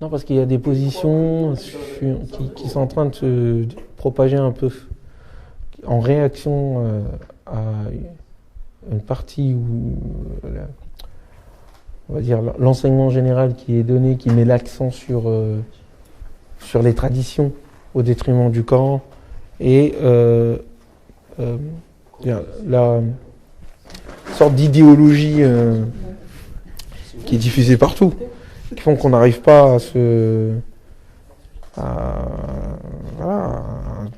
Non, parce qu'il y a des positions qui sont en train de se propager un peu en réaction à une partie où, on va dire, l'enseignement général qui est donné, qui met l'accent sur les traditions au détriment du Coran, et la sorte d'idéologie qui est diffusée partout, qui font qu'on n'arrive pas à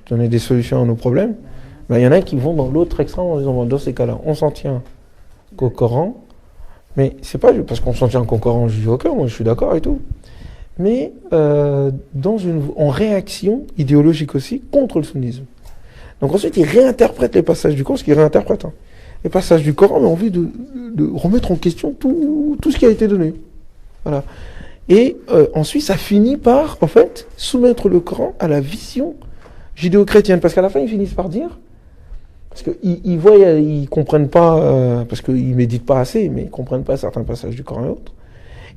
donner des solutions à nos problèmes. Ben, il y en a qui vont dans l'autre extrême en disant, bon, dans ces cas-là, on s'en tient qu'au Coran, mais c'est pas parce qu'on s'en tient qu'au Coran, je dis ok, moi je suis d'accord et tout, mais en réaction idéologique aussi contre le sunnisme. Donc ensuite, ils réinterprètent les passages du Coran, ce qu'ils réinterprètent, hein, les passages du Coran, mais envie de remettre en question tout ce qui a été donné. Voilà. Et ensuite, ça finit par, en fait, soumettre le Coran à la vision judéo-chrétienne. Parce qu'à la fin, ils finissent par dire, parce qu'ils voient, ils comprennent pas, parce qu'ils méditent pas assez, mais ils comprennent pas certains passages du Coran et autres.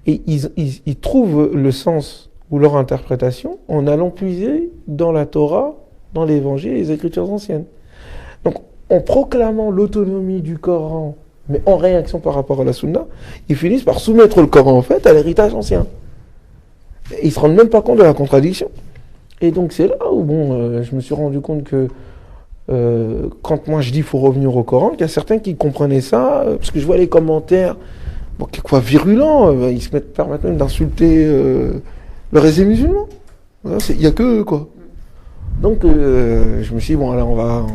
Et ils trouvent le sens ou leur interprétation en allant puiser dans la Torah, dans l'Évangile et les Écritures anciennes. Donc, en proclamant l'autonomie du Coran, mais en réaction par rapport à la Sunna, ils finissent par soumettre le Coran, en fait, à l'héritage ancien. Et ils se rendent même pas compte de la contradiction. Et donc, c'est là où, je me suis rendu compte que quand moi je dis qu'il faut revenir au Coran, qu'il y a certains qui comprenaient ça, parce que je vois les commentaires, quelquefois virulents, ils se permettent même d'insulter le reste des musulmans. Il n'y a que eux, quoi. Donc, je me suis dit, bon, alors on va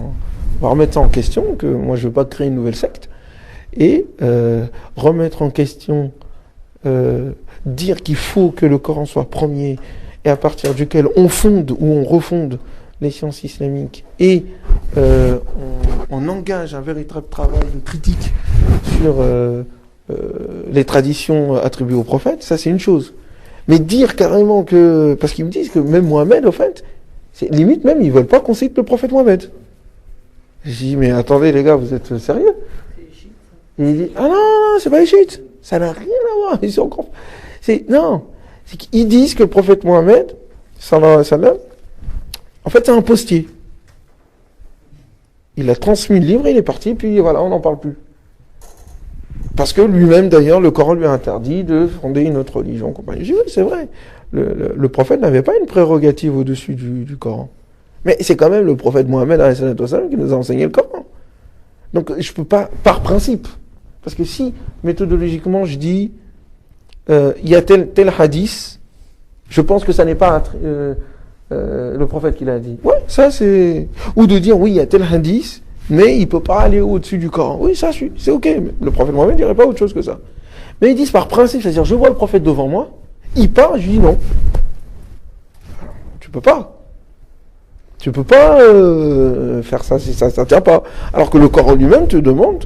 remettre ça en question, que moi je veux pas créer une nouvelle secte, et remettre en question, dire qu'il faut que le Coran soit premier, et à partir duquel on fonde ou on refonde les sciences islamiques, et on engage un véritable travail de critique sur les traditions attribuées au prophète, ça c'est une chose. Mais dire carrément que... Parce qu'ils me disent que même Mohamed, au fait, c'est limite même, ils veulent pas qu'on cite le prophète Mohamed. Je dis, mais attendez les gars, vous êtes sérieux? Et il dit, ah non, c'est pas les chiites. Ça n'a rien à voir. Ils sont encore... Non. C'est qu'ils disent que le prophète Mohamed, sallallahu alayhi wa sallam, en fait, c'est un postier. Il a transmis le livre, il est parti, puis voilà, on n'en parle plus. Parce que lui-même, d'ailleurs, le Coran lui a interdit de fonder une autre religion. Je dis, oui, c'est vrai. Le prophète n'avait pas une prérogative au-dessus du Coran. Mais c'est quand même le prophète Mohammed qui nous a enseigné le Coran. Donc, je ne peux pas, par principe. Parce que si, méthodologiquement, je dis, il y a tel hadith, je pense que ça n'est pas le prophète qui l'a dit. Ouais, ça c'est... Ou de dire, oui, il y a tel hadith, mais il ne peut pas aller au-dessus du Coran. Oui, ça c'est ok. Mais le prophète Mohammed ne dirait pas autre chose que ça. Mais ils disent par principe, c'est-à-dire, je vois le prophète devant moi, il part, je dis non. Tu peux pas. Tu peux pas faire ça si ça ne tient pas. Alors que le Coran lui-même te demande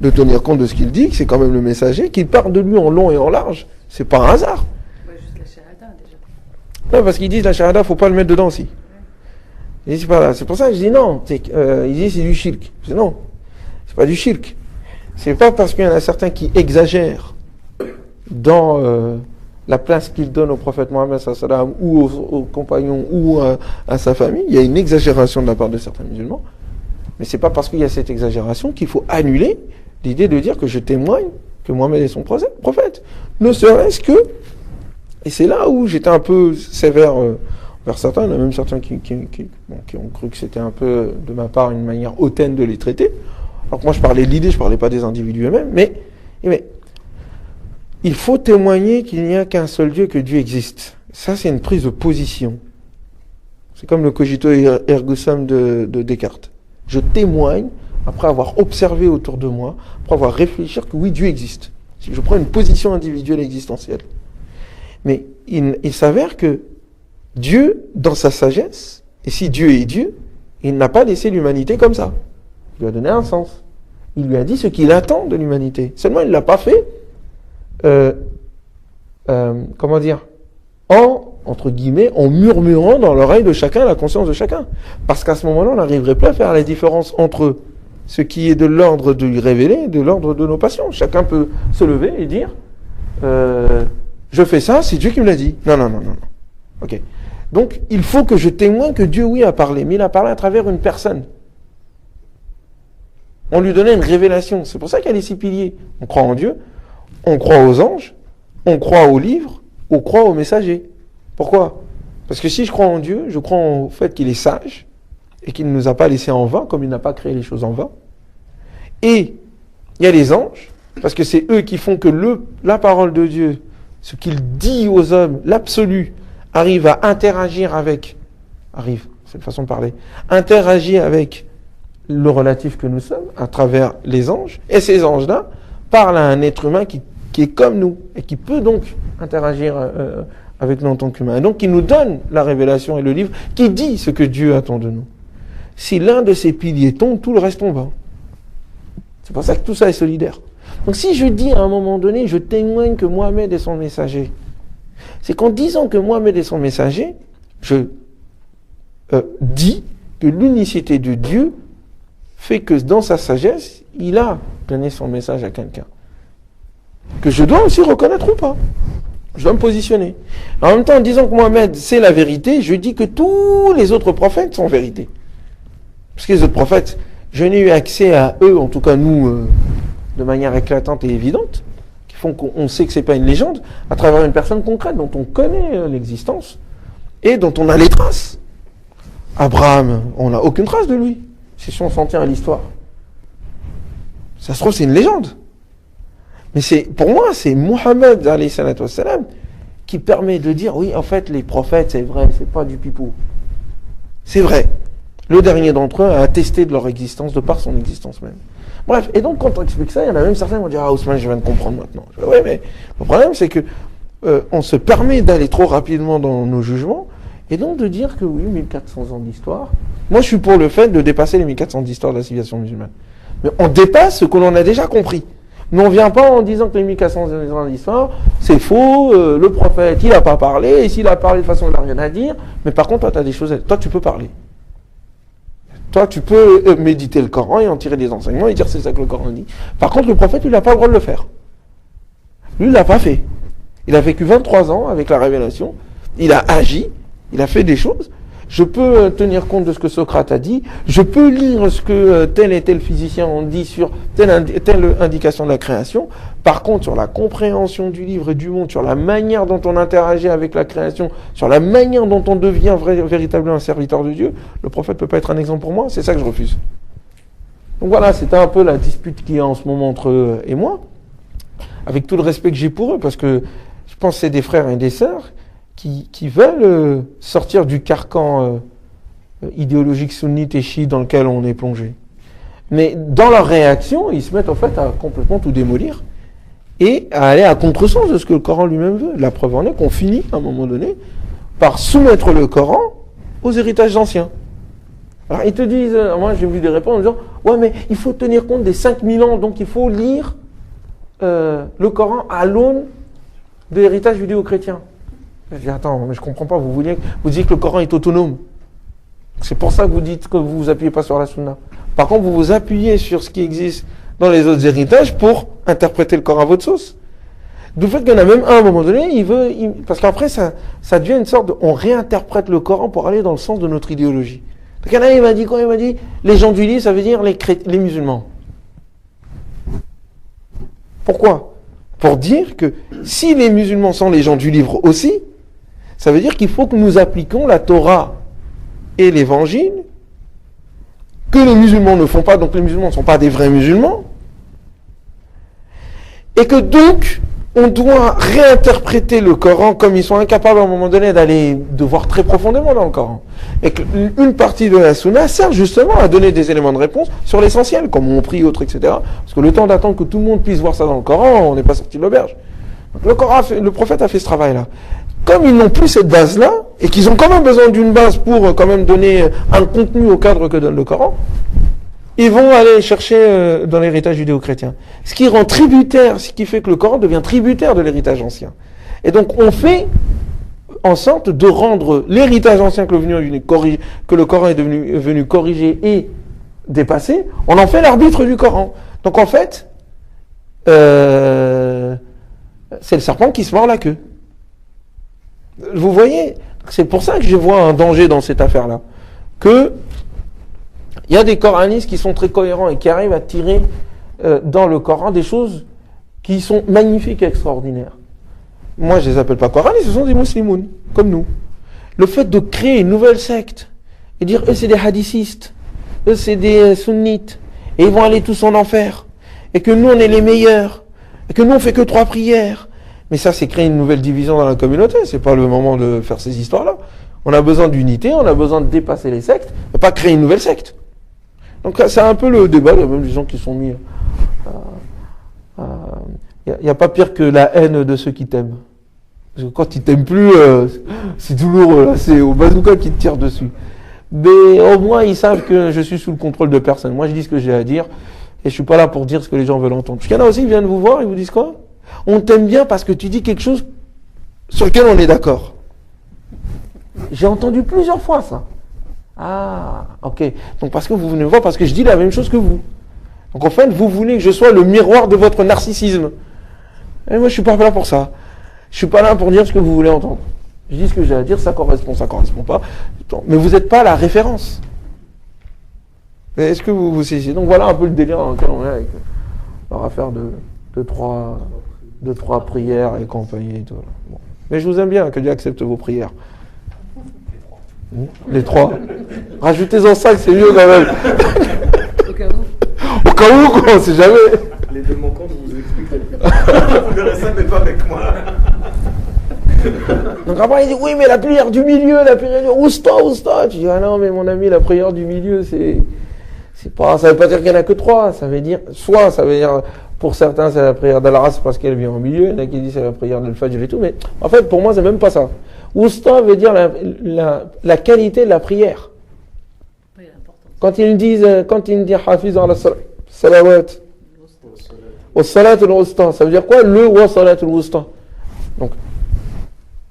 de tenir compte de ce qu'il dit, que c'est quand même le messager, qu'il parle de lui en long et en large. C'est pas un hasard. Juste la shahada déjà. Non, parce qu'ils disent la shahada, faut pas le mettre dedans aussi. Ils disent, c'est pour ça que je dis non. Ils disent c'est du shirk. Je dis non, c'est pas du shirk. C'est pas parce qu'il y en a certains qui exagèrent dans la place qu'il donne au prophète Mohammed sallam ou aux compagnons ou à sa famille. Il y a une exagération de la part de certains musulmans. Mais c'est pas parce qu'il y a cette exagération qu'il faut annuler l'idée de dire que je témoigne que Mohammed est son prophète. Ne serait-ce que, et c'est là où j'étais un peu sévère vers certains, il y en a même certains qui ont cru que c'était un peu de ma part une manière hautaine de les traiter. Alors que moi je parlais de l'idée, je parlais pas des individus eux-mêmes, mais il faut témoigner qu'il n'y a qu'un seul Dieu, que Dieu existe. Ça c'est une prise de position. C'est comme le cogito ergo sum de Descartes. Je témoigne, après avoir observé autour de moi, après avoir réfléchi que oui, Dieu existe. Je prends une position individuelle existentielle. Mais il s'avère que Dieu, dans sa sagesse, et si Dieu est Dieu, il n'a pas laissé l'humanité comme ça. Il lui a donné un sens. Il lui a dit ce qu'il attend de l'humanité. Seulement, il ne l'a pas fait, entre guillemets, en murmurant dans l'oreille de chacun la conscience de chacun. Parce qu'à ce moment-là, on n'arriverait plus à faire la différence entre ce qui est de l'ordre de lui révéler et de l'ordre de nos passions. Chacun peut se lever et dire je fais ça, c'est Dieu qui me l'a dit. Non, non, non, non, non. Ok. Donc, il faut que je témoigne que Dieu, oui, a parlé, mais il a parlé à travers une personne. On lui donnait une révélation. C'est pour ça qu'il y a les 6 piliers. On croit en Dieu, on croit aux anges, on croit aux livres, on croit aux messagers. Pourquoi ? Parce que si je crois en Dieu, je crois au fait qu'il est sage et qu'il ne nous a pas laissés en vain, comme il n'a pas créé les choses en vain. Et il y a les anges, parce que c'est eux qui font que la parole de Dieu, ce qu'il dit aux hommes, l'absolu, arrive à interagir avec, c'est une façon de parler, interagir avec le relatif que nous sommes, à travers les anges, et ces anges-là parlent à un être humain qui est comme nous, et qui peut donc interagir avec nous en tant qu'humain. Et donc, qui nous donne la révélation et le livre, qui dit ce que Dieu attend de nous. Si l'un de ces piliers tombe, tout le reste tombe. C'est pour ça que tout ça est solidaire. Donc, si je dis à un moment donné, je témoigne que Mohamed est son messager, c'est qu'en disant que Mohamed est son messager, je dis que l'unicité de Dieu fait que dans sa sagesse, il a donné son message à quelqu'un. Que je dois aussi reconnaître ou pas. Je dois me positionner. En même temps, en disant que Mohamed, c'est la vérité, je dis que tous les autres prophètes sont vérité. Parce que les autres prophètes, je n'ai eu accès à eux, en tout cas nous, de manière éclatante et évidente, qui font qu'on sait que c'est pas une légende, à travers une personne concrète dont on connaît l'existence et dont on a les traces. Abraham, on n'a aucune trace de lui, si on s'en tient à l'histoire. Ça se trouve, c'est une légende. Mais pour moi, c'est Mohammed, alayhi salatu wassalam, qui permet de dire, oui, en fait, les prophètes, c'est vrai, c'est pas du pipou. C'est vrai. Le dernier d'entre eux a attesté de leur existence, de par son existence même. Bref, et donc, quand on explique ça, il y en a même certains qui vont dire, ah, Ousmane, je viens de comprendre maintenant. Oui, mais le problème, c'est que on se permet d'aller trop rapidement dans nos jugements, et donc de dire que oui, 1400 ans d'histoire. Moi, je suis pour le fait de dépasser les 1400 ans d'histoire de la civilisation musulmane. Mais on dépasse ce que l'on a déjà compris. Mais on ne vient pas en disant que les 1400 ans d'histoire, c'est faux, le prophète, il n'a pas parlé, et s'il a parlé de façon, il n'a rien à dire, mais par contre, toi, tu as des choses à dire. Toi, tu peux parler. Toi, tu peux méditer le Coran et en tirer des enseignements et dire c'est ça que le Coran dit. Par contre, le prophète, il n'a pas le droit de le faire. Lui, il ne l'a pas fait. Il a vécu 23 ans avec la révélation, il a agi, il a fait des choses. Je peux tenir compte de ce que Socrate a dit, je peux lire ce que tel et tel physicien ont dit sur telle indication de la création. Par contre, sur la compréhension du livre et du monde, sur la manière dont on interagit avec la création, sur la manière dont on devient véritablement un serviteur de Dieu, le prophète ne peut pas être un exemple pour moi, c'est ça que je refuse. Donc voilà, c'était un peu la dispute qu'il y a en ce moment entre eux et moi, avec tout le respect que j'ai pour eux, parce que je pense que c'est des frères et des sœurs qui veulent sortir du carcan idéologique sunnite et chiite dans lequel on est plongé. Mais dans leur réaction, ils se mettent en fait à complètement tout démolir et à aller à contresens de ce que le Coran lui-même veut. La preuve en est qu'on finit, à un moment donné, par soumettre le Coran aux héritages anciens. Alors ils te disent, moi j'ai vu des réponses en disant, ouais mais il faut tenir compte des 5000 ans, donc il faut lire le Coran à l'aune de l'héritage judéo-chrétien. Je dis, attends, mais je comprends pas, vous dites que le Coran est autonome. C'est pour ça que vous dites que vous vous appuyez pas sur la Sunna. Par contre, vous vous appuyez sur ce qui existe dans les autres héritages pour interpréter le Coran à votre sauce. Du fait qu'il y en a même un, à un moment donné, parce qu'après, ça devient une sorte de, on réinterprète le Coran pour aller dans le sens de notre idéologie. Donc, il y en a, il m'a dit quoi? Il m'a dit, les gens du livre, ça veut dire les musulmans. Pourquoi? Pour dire que si les musulmans sont les gens du livre aussi, ça veut dire qu'il faut que nous appliquions la Torah et l'évangile, que les musulmans ne font pas, donc les musulmans ne sont pas des vrais musulmans, et que donc, on doit réinterpréter le Coran comme ils sont incapables à un moment donné de voir très profondément dans le Coran. Et qu'une partie de la Sunna sert justement à donner des éléments de réponse sur l'essentiel, comme on prie, autres, etc. Parce que le temps d'attendre que tout le monde puisse voir ça dans le Coran, on n'est pas sorti de l'auberge. Donc le prophète a fait ce travail-là. Comme ils n'ont plus cette base-là, et qu'ils ont quand même besoin d'une base pour quand même donner un contenu au cadre que donne le Coran, ils vont aller chercher dans l'héritage judéo-chrétien. Ce qui rend tributaire, ce qui fait que le Coran devient tributaire de l'héritage ancien. Et donc on fait en sorte de rendre l'héritage ancien que le Coran est venu corriger et dépasser, on en fait l'arbitre du Coran. Donc en fait, c'est le serpent qui se mord la queue. Vous voyez, c'est pour ça que je vois un danger dans cette affaire-là. Que il y a des coranistes qui sont très cohérents et qui arrivent à tirer dans le Coran des choses qui sont magnifiques et extraordinaires. Moi, je les appelle pas coranistes, ce sont des musulmans, comme nous. Le fait de créer une nouvelle secte et dire eux c'est des hadithistes, eux c'est des sunnites, et ils vont aller tous en enfer, et que nous on est les meilleurs, et que nous on fait que 3 prières. Mais ça, c'est créer une nouvelle division dans la communauté, c'est pas le moment de faire ces histoires-là. On a besoin d'unité, on a besoin de dépasser les sectes, et pas créer une nouvelle secte. Donc c'est un peu le débat, il y a même des gens qui sont mis... Il n'y a pas pire que la haine de ceux qui t'aiment. Parce que quand ils t'aiment plus, c'est douloureux, là, c'est au bazooka qui te tire dessus. Mais au moins, ils savent que je suis sous le contrôle de personne. Moi, je dis ce que j'ai à dire, et je suis pas là pour dire ce que les gens veulent entendre. Parce qu'il y en a aussi qui viennent vous voir, ils vous disent quoi? On t'aime bien parce que tu dis quelque chose sur lequel on est d'accord. J'ai entendu plusieurs fois ça. Ah, ok. Donc parce que vous venez me voir, parce que je dis la même chose que vous. Donc en fait, vous voulez que je sois le miroir de votre narcissisme. Et moi, je suis pas là pour ça. Je suis pas là pour dire ce que vous voulez entendre. Je dis ce que j'ai à dire, ça correspond pas. Mais vous n'êtes pas la référence. Mais est-ce que vous saisissez? Donc voilà un peu le délire dans lequel on est avec leur affaire de trois prières et compagnie et tout. Bon. Mais je vous aime bien, que Dieu accepte vos prières. Les 3. Rajoutez-en 5, c'est mieux quand même. Au cas où. Au cas où, quoi, on sait jamais. Les deux manquants, je vous explique. Vous verrez ça, mais pas avec moi. Donc après, il dit, oui, mais la prière du milieu, ousta. Tu dis, ah non, mais mon ami, la prière du milieu, c'est pas, ça veut pas dire qu'il n'y en a que 3. Ça veut dire, soit, ça veut dire, pour certains, c'est la prière d'Al-Asr parce qu'elle vient au milieu. Il y en a qui disent c'est la prière de Al-Fajr et tout. Mais en fait, pour moi, c'est même pas ça. Ousta veut dire la qualité de la prière. Oui, l'important. Quand ils disent Hafiz ala salawat, wa salat al-wusta, ça veut dire quoi? Le wa salat al-wusta. Donc,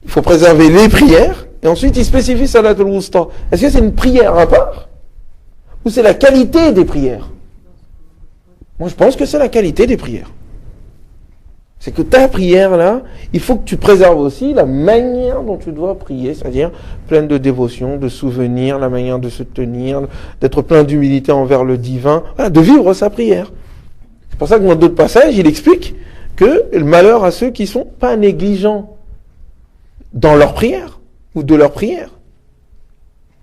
il faut préserver les prières, et ensuite il spécifie salat al-wusta. Est-ce que c'est une prière à part? Ou c'est la qualité des prières? Moi, je pense que c'est la qualité des prières. C'est que ta prière, là, il faut que tu préserves aussi la manière dont tu dois prier, c'est-à-dire pleine de dévotion, de souvenirs, la manière de se tenir, d'être plein d'humilité envers le divin, voilà, de vivre sa prière. C'est pour ça que dans d'autres passages, il explique que le malheur à ceux qui sont pas négligents dans leur prière ou de leur prière.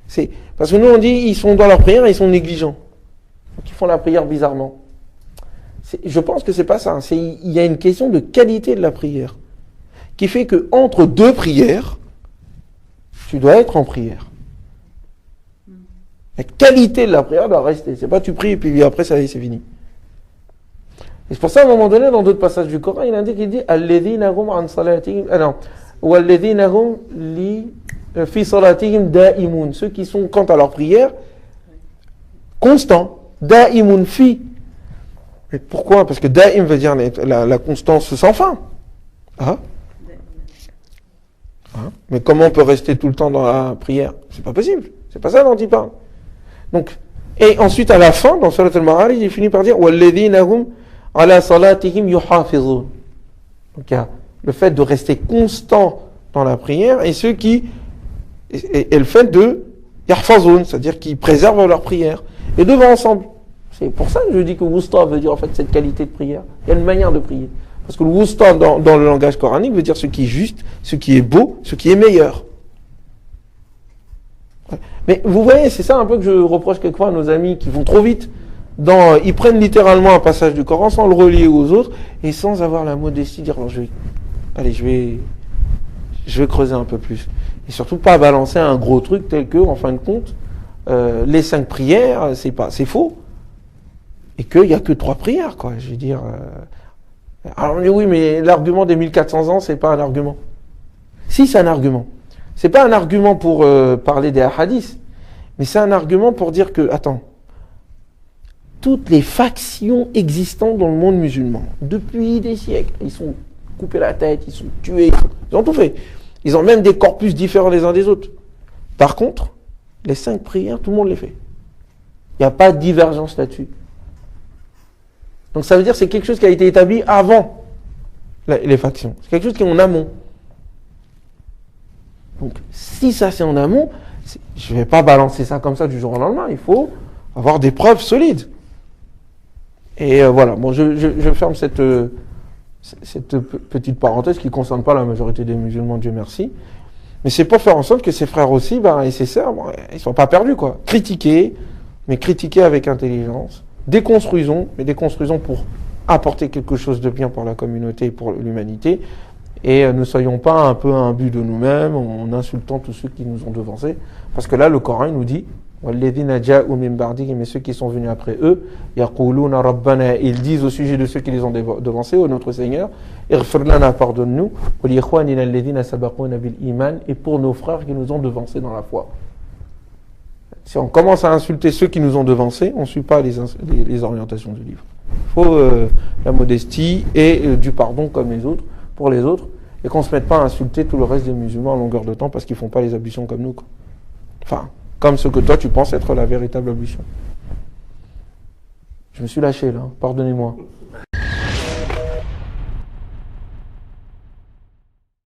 C'est parce que nous on dit ils sont dans leur prière et ils sont négligents. Donc ils font la prière bizarrement. Je pense que c'est pas ça. Il y a une question de qualité de la prière qui fait que entre 2 prières, tu dois être en prière. La qualité de la prière doit rester. C'est pas tu pries et puis après ça y est, c'est fini. Et c'est pour ça à un moment donné dans d'autres passages du Coran, il indique, il dit alladhina hum an salatihim walladhina hum li fi salatihim da'imun, ceux qui sont quant à leur prière constants, da'imun fi. Mais pourquoi? Parce que da'im veut dire la constance sans fin. Ah. Mais comment on peut rester tout le temps dans la prière? C'est pas possible. C'est pas ça dont il parle. Donc, et ensuite à la fin, dans Surat al-Ma'arij, il finit par dire وَالَّذِينَ هُمْ عَلَى صَلَاتِهِمْ يُحَافِظُونَ. Donc il y a le fait de rester constant dans la prière et ceux qui et le fait de yahfazun, c'est-à-dire qui préservent leur prière. Et deux vont ensemble. C'est pour ça que je dis que wusta veut dire en fait cette qualité de prière. Il y a une manière de prier. Parce que le wusta dans le langage coranique veut dire ce qui est juste, ce qui est beau, ce qui est meilleur. Mais vous voyez, c'est ça un peu que je reproche quelquefois à nos amis qui vont trop vite. Ils prennent littéralement un passage du Coran sans le relier aux autres et sans avoir la modestie de dire alors, je vais creuser un peu plus. Et surtout pas balancer un gros truc tel que, en fin de compte, les 5 prières, c'est faux. Et qu'il n'y a que 3 prières, quoi. Je veux dire. Alors on dit oui, mais l'argument des 1400 ans, c'est pas un argument. Si, c'est un argument. C'est pas un argument pour parler des hadiths, mais c'est un argument pour dire que, attends, toutes les factions existantes dans le monde musulman, depuis des siècles, ils sont coupés la tête, ils sont tués, ils ont tout fait. Ils ont même des corpus différents les uns des autres. Par contre, les 5 prières, tout le monde les fait. Il n'y a pas de divergence là-dessus. Donc ça veut dire que c'est quelque chose qui a été établi avant les factions. C'est quelque chose qui est en amont. Donc, si ça c'est en amont, je ne vais pas balancer ça comme ça du jour au lendemain. Il faut avoir des preuves solides. Et voilà, bon, je ferme cette petite parenthèse qui ne concerne pas la majorité des musulmans, Dieu merci. Mais c'est pour faire en sorte que ces frères aussi, et ces sœurs, ils ne sont pas perdus, quoi. Critiquer, mais critiquer avec intelligence. Déconstruisons, mais déconstruisons pour apporter quelque chose de bien pour la communauté et pour l'humanité. Et ne soyons pas un peu imbus de nous-mêmes en insultant tous ceux qui nous ont devancés. Parce que là, le Coran il nous dit mais ceux qui sont venus après eux, ils disent au sujet de ceux qui les ont devancés, ô notre Seigneur, pardonne-nous, et pour nos frères qui nous ont devancés dans la foi. Si on commence à insulter ceux qui nous ont devancés, on ne suit pas les orientations du livre. Il faut la modestie et du pardon comme les autres, pour les autres, et qu'on ne se mette pas à insulter tout le reste des musulmans à longueur de temps parce qu'ils ne font pas les ablutions comme nous, quoi. Enfin, comme ce que toi tu penses être la véritable ablution. Je me suis lâché là, pardonnez-moi.